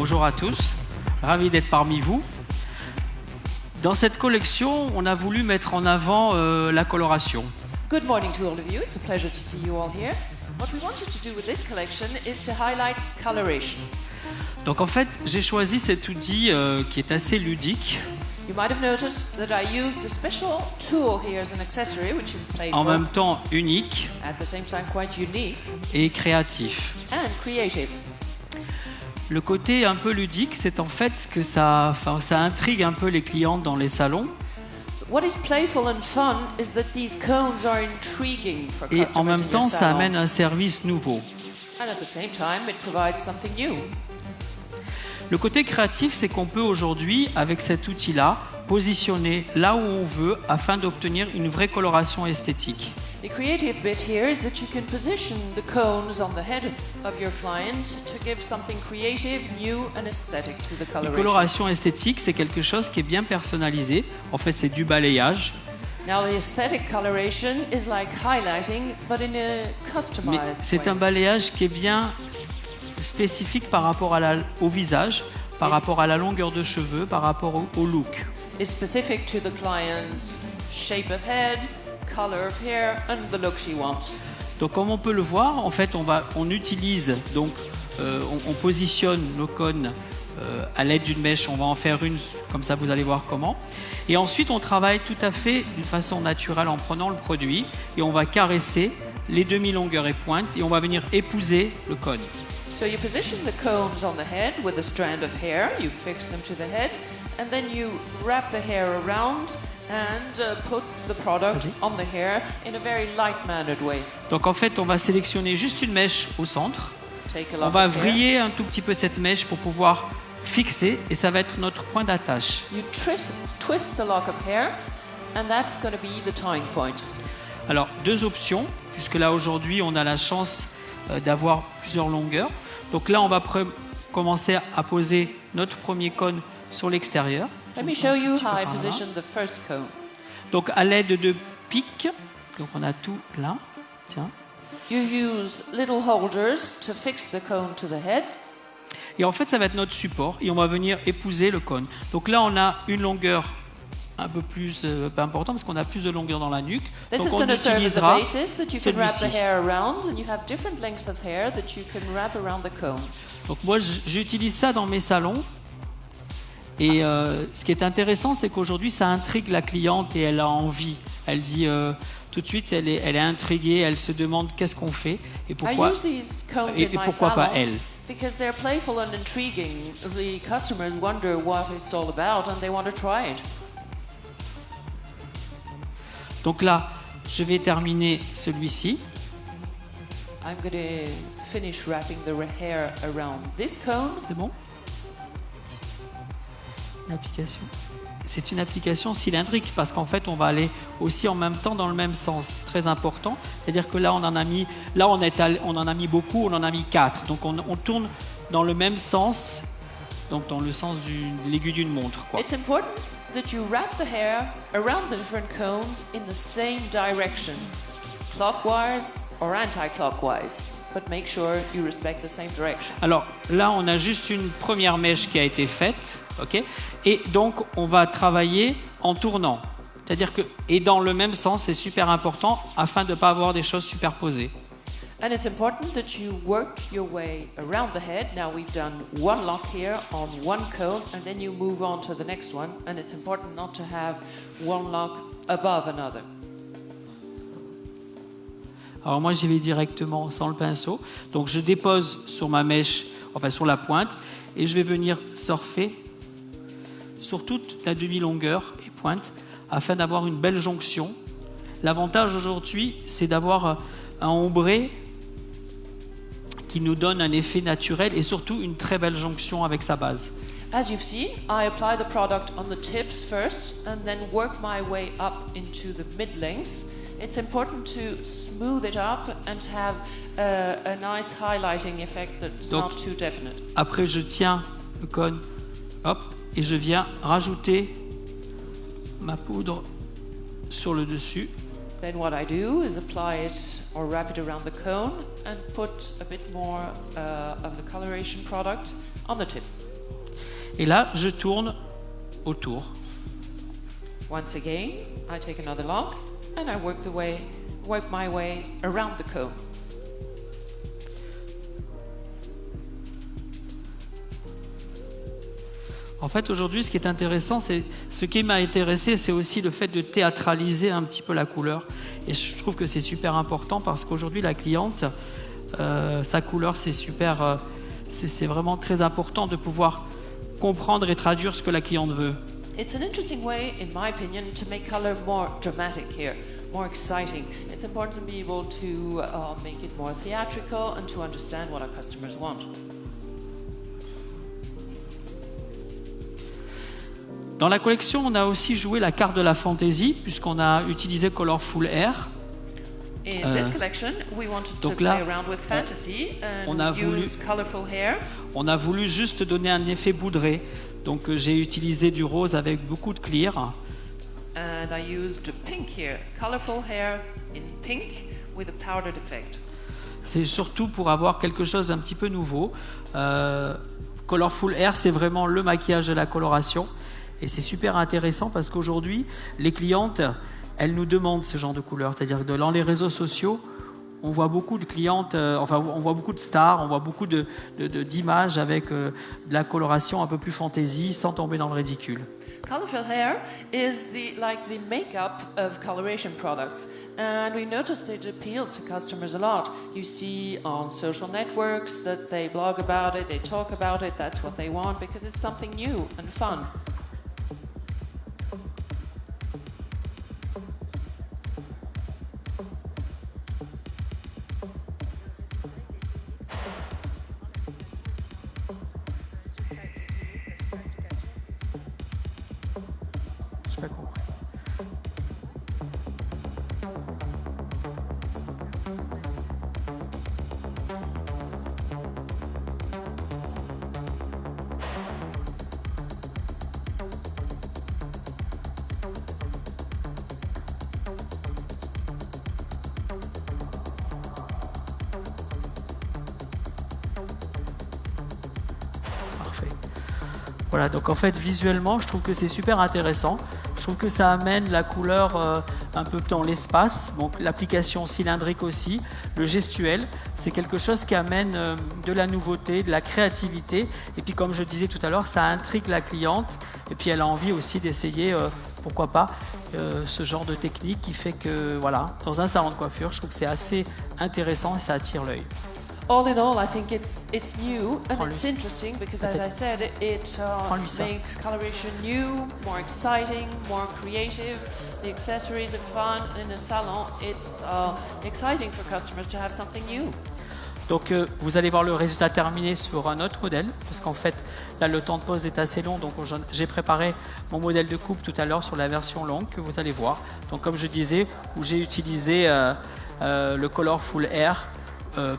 bonjour à tous, ravi d'être parmi vous. Dans cette collection, on a voulu mettre en avant la coloration. Good morning to all of you. It's a pleasure to see you all here. What we wanted to do with this collection is to highlight coloration. Donc en fait, j'ai choisi cet outil qui est assez ludique, You might have noticed that I used a special tool here as an accessory, which is en playful, même temps unique at the same time quite unique et créatif. and creative. Le côté un peu ludique, c'est en fait que ça intrigue un peu les clientes dans les salons. What is playful and fun is that these cones are intriguing for Et customers en même in your temps, ça amène salons. un service nouveau. And at the same time, it provides something new. Le côté créatif, c'est qu'on peut aujourd'hui, avec cet outil-là, positionner là où on veut afin d'obtenir une vraie coloration esthétique. The creative bit here is that you can position the cones on the head of your client to give something creative, new and aesthetic to the Une coloration. coloration esthétique, c'est quelque chose qui est bien personnalisé. En fait, c'est du balayage, Now the aesthetic coloration is like highlighting, but in a mais customized c'est way. un balayage qui est bien spécifique par rapport au visage, par rapport à la longueur de cheveux, par rapport au look. It's specific to the client's shape of head, color of hair, and the look she wants. Donc, comme on peut le voir, en fait, on utilise donc on positionne nos cônes à l'aide d'une mèche. On va en faire une, comme ça, vous allez voir comment. Et ensuite, on travaille tout à fait d'une façon naturelle en prenant le produit et on va caresser les demi-longueurs et pointes et on va venir épouser le cône. So you position the cones on the head with a strand of hair, you fix them to the head, and then you wrap the hair around and put the product on the hair in a very light-mannered way. Donc, en fait, on va sélectionner juste une mèche au centre. Take a On lock va of hair. vriller un tout petit peu cette mèche pour pouvoir fixer et ça va être notre point d'attache. You twist the lock of hair, and that's going to be the tying point. Alors, deux options, puisque là aujourd'hui on a la chance d'avoir plusieurs longueurs. Donc là, on va commencer à poser notre premier cône sur l'extérieur. Let me show you Un petit peu how I par là. position the first cone. Donc à l'aide de pics, donc on a tout là, tiens. You use little holders to fix the cone to the head. Et en fait, ça va être notre support et on va venir épouser le cône. Donc là, on a une longueur un peu plus pas importante parce qu'on a plus de longueur dans la nuque. This Donc is on going to serve as a utilisera basis that you can wrap the celui-ci. hair around, and you have different lengths of hair that you can wrap around the cone. Donc moi, j'utilise ça dans mes salons. Et ce qui est intéressant, c'est qu'aujourd'hui, ça intrigue la cliente et elle a envie. Elle dit tout de suite, elle est intriguée, elle se demande qu'est-ce qu'on fait et I pourquoi, use these cones et in my pourquoi pas salons elle. because they're playful and intriguing. The customers wonder what it's all about, and they want to try it. Donc là, je vais terminer celui-ci. I'm going to finish wrapping the hair around this cone. C'est bon? L'application. C'est une application cylindrique parce qu'en fait, on va aller aussi en même temps dans le même sens. Très important. C'est-à-dire que là, on en a mis, on en a mis beaucoup, on en a mis 4. Donc, on tourne dans le même sens, donc dans le sens de l'aiguille d'une montre, quoi. It's important that you wrap the hair around the different cones in the same direction, clockwise or anti-clockwise, but make sure you respect the same direction. Alors là, on a juste une première mèche qui a été faite, ok? Et donc, on va travailler en tournant. C'est-à-dire que, et dans le même sens, c'est super important afin de ne pas avoir des choses superposées. And it's important that you work your way around the head. Now we've done one lock here on one cone, and then you move on to the next one, and it's important not to have one lock above another. Alors moi, j'y vais directement sans le pinceau. Donc je dépose sur ma mèche, enfin sur la pointe, et je vais venir surfer sur toute la demi-longueur et pointe afin d'avoir une belle jonction. L'avantage aujourd'hui, c'est d'avoir un ombré qui nous donne un effet naturel et surtout une très belle jonction avec sa base. As you've seen, I apply the product on the tips first and then work my way up into the mid-lengths. It's important to smooth it up and have a nice highlighting effect that's Donc, not too definite. Après, je tiens le cône, hop, et je viens rajouter ma poudre sur le dessus. Then what I do is apply it or wrap it around the cone and put a bit more of the coloration product on the tip. Et là, je tourne autour. Once again, I take another lock and I work my way around the cone. En fait, aujourd'hui, ce qui est intéressant, ce qui m'a intéressé, c'est aussi le fait de théâtraliser un petit peu la couleur. Et je trouve que c'est super important parce qu'aujourd'hui, la cliente, sa couleur, c'est super, c'est vraiment très important de pouvoir comprendre et traduire ce que la cliente veut. It's an interesting way, in my opinion, to make color more dramatic here, more exciting. It's important to be able to make it more theatrical and to understand what our customers want. Dans la collection, on a aussi joué la carte de la fantaisie, puisqu'on a utilisé Colorful Air. In this collection, we wanted to donc play là, around with fantasy on and a voulu- use colorful hair. On a voulu juste donner un effet boudré. Donc j'ai utilisé du rose avec beaucoup de clear. And I used pink here, colorful hair in pink with a powdered effect. C'est surtout pour avoir quelque chose d'un petit peu nouveau. Colorful Air, c'est vraiment le maquillage de la coloration. Et c'est super intéressant parce qu'aujourd'hui, les clientes, elles nous demandent ce genre de couleur. C'est-à-dire que dans les réseaux sociaux, on voit beaucoup de clientes, on voit beaucoup de stars, on voit beaucoup d'images avec de la coloration un peu plus fantaisie sans tomber dans le ridicule. Colorful hair is like the makeup of coloration products, and we noticed it appeals to customers a lot. You see on social networks that they blog about it, they talk about it, that's what they want because it's something new and fun. J'ai pas compris. Parfait. Voilà, donc en fait, visuellement, je trouve que c'est super intéressant. Je trouve que ça amène la couleur un peu dans l'espace. Donc l'application cylindrique aussi, le gestuel, c'est quelque chose qui amène de la nouveauté, de la créativité. Et puis comme je disais tout à l'heure, ça intrigue la cliente. Et puis elle a envie aussi d'essayer, pourquoi pas, ce genre de technique qui fait que, voilà, dans un salon de coiffure, je trouve que c'est assez intéressant et ça attire l'œil. All in all, I think it's new and Prends-lui. it's interesting because, as I said, it Prends-lui ça. makes coloration new, more exciting, more creative. The accessories are fun, and in a salon, it's exciting for customers to have something new. Donc vous allez voir le résultat terminé sur un autre modèle, parce qu'en fait là le temps de pause est assez long, donc j'ai préparé mon modèle de coupe tout à l'heure sur la version longue que vous allez voir. Donc comme je disais, où j'ai utilisé le Colorful Air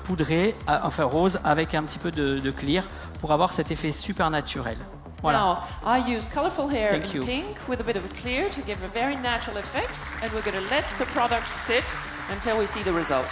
poudré, enfin rose, avec un petit peu de clear, pour avoir cet effet super naturel. Voilà. Now, I use colorful hair Thank in you. pink with a bit of a clear to give a very natural effect, and we're going to let the product sit until we see the result.